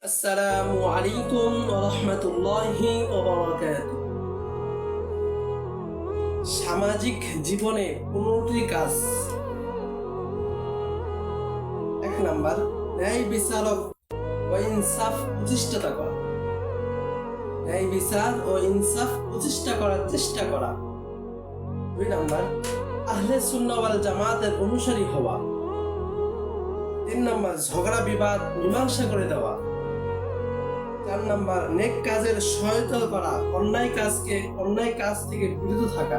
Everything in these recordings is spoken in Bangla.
আসসালামু আলাইকুম ওয়া রাহমাতুল্লাহি ওয়া বারাকাতুহু। সামাজিক জীবনে 15টি কাজ। 1 নাম্বার, ন্যায় বিচারক ও ইনসাফ প্রতিষ্ঠা করা। ন্যায় বিচার ও ইনসাফ প্রতিষ্ঠা করার চেষ্টা করা। 2 নাম্বার, আহলে সুন্নাহ ওয়াল জামাতের অনুসারী হওয়া। 3 নাম্বার, ঝগড়া বিবাদ মীমাংসা করে দেওয়া। 4 নাম্বার, নেক কাজের সহায়তা করা, অন্যায় কাজ থেকে বিরত থাকা।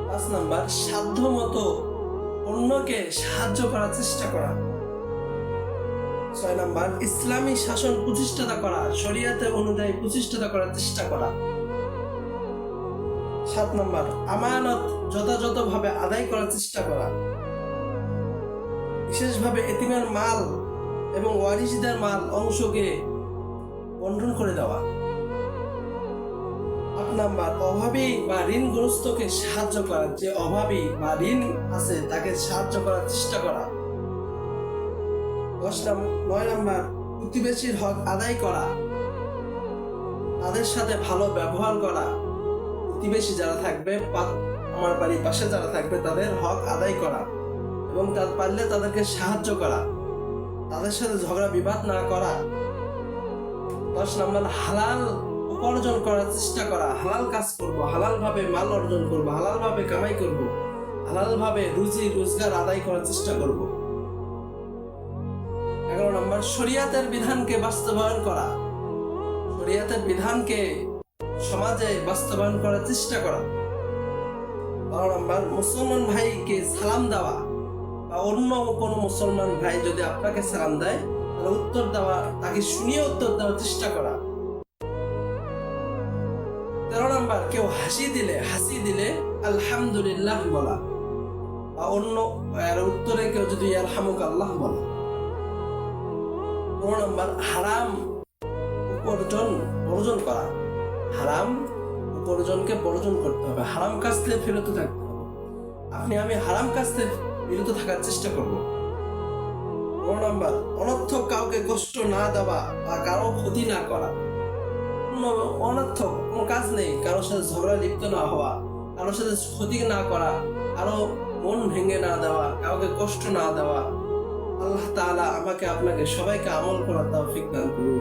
5 নাম্বার, সাধ্যমতো অন্যকে সাহায্য করার চেষ্টা করা। 6 নাম্বার, ইসলামী শাসন প্রতিষ্ঠা করা, শরীয়তের অনুযায়ী প্রতিষ্ঠা করার চেষ্টা করা। 7 নাম্বার, আমানত যথাযথভাবে আদায় করার চেষ্টা করা, বিশেষভাবে এতিমের মাল এবং ওয়ারিসদের মাল অংশকে বন্টন করে দেওয়া। 8 নাম্বার, অভাবী বা ঋণগ্রস্তকে সাহায্য করা, যে অভাবী বা ঋণ আছে তাকে সাহায্য করার চেষ্টা করা। 9 নাম্বার, প্রতিবেশীর হক আদায় করা, তাদের সাথে ভালো ব্যবহার করা। প্রতিবেশী যারা থাকবে, আমার বাড়ির পাশে যারা থাকবে, তাদের হক আদায় করা এবং তার পারলে তাদেরকে সাহায্য করা, তাদের সাথে ঝগড়া বিবাদ না করা। 10 নাম্বার, হালাল উপার্জন করার চেষ্টা করা, হালাল কাজ করব, হালাল ভাবে মাল অর্জন করব, হালাল ভাবে কামাই করব, হালাল ভাবে রুজি রোজগার আদায় করার চেষ্টা করব। 11 নাম্বার, শরীয়তের বিধানকে বাস্তবায়ন করা, শরীয়তের বিধানকে সমাজে বাস্তবায়ন করার চেষ্টা করা। 12 নাম্বার, মুসলমান ভাইকে সালাম দেওয়া বা অন্য কোনো মুসলমান ভাই যদি আপনাকে সালাম দেয় তাহলে উত্তর দেওয়া, তাকে শুনিয়ে উত্তর দেওয়ার চেষ্টা করা। 13 নাম্বার, কেউ হাসি দিলে আলহামদুলিল্লাহ বলা বা অন্য উত্তরে কেউ যদি আলহামুকাল্লাহ বলা। 14 নাম্বার, হারাম বর্জন করা, হারাম উপার্জনকে বর্জন করতে হবে, হারাম কাজ থেকে বিরত থাকতে হবে। আমি হারাম কাজ থেকে বিরত থাকার চেষ্টা করব। 15 নাম্বার, অনর্থক কাউকে কষ্ট না দেওয়া বা কারো ক্ষতি না করা। অনর্থক কোনো কাজ নেই, কারোর সাথে ঝগড়া লিপ্ত না হওয়া, কারোর সাথে ক্ষতি না করা, কারো মন ভেঙে না দেওয়া, কাউকে কষ্ট না দেওয়া। আল্লাহ তাআলা আমাকে আপনাকে সবাইকে আমল করার তৌফিক দান করুন।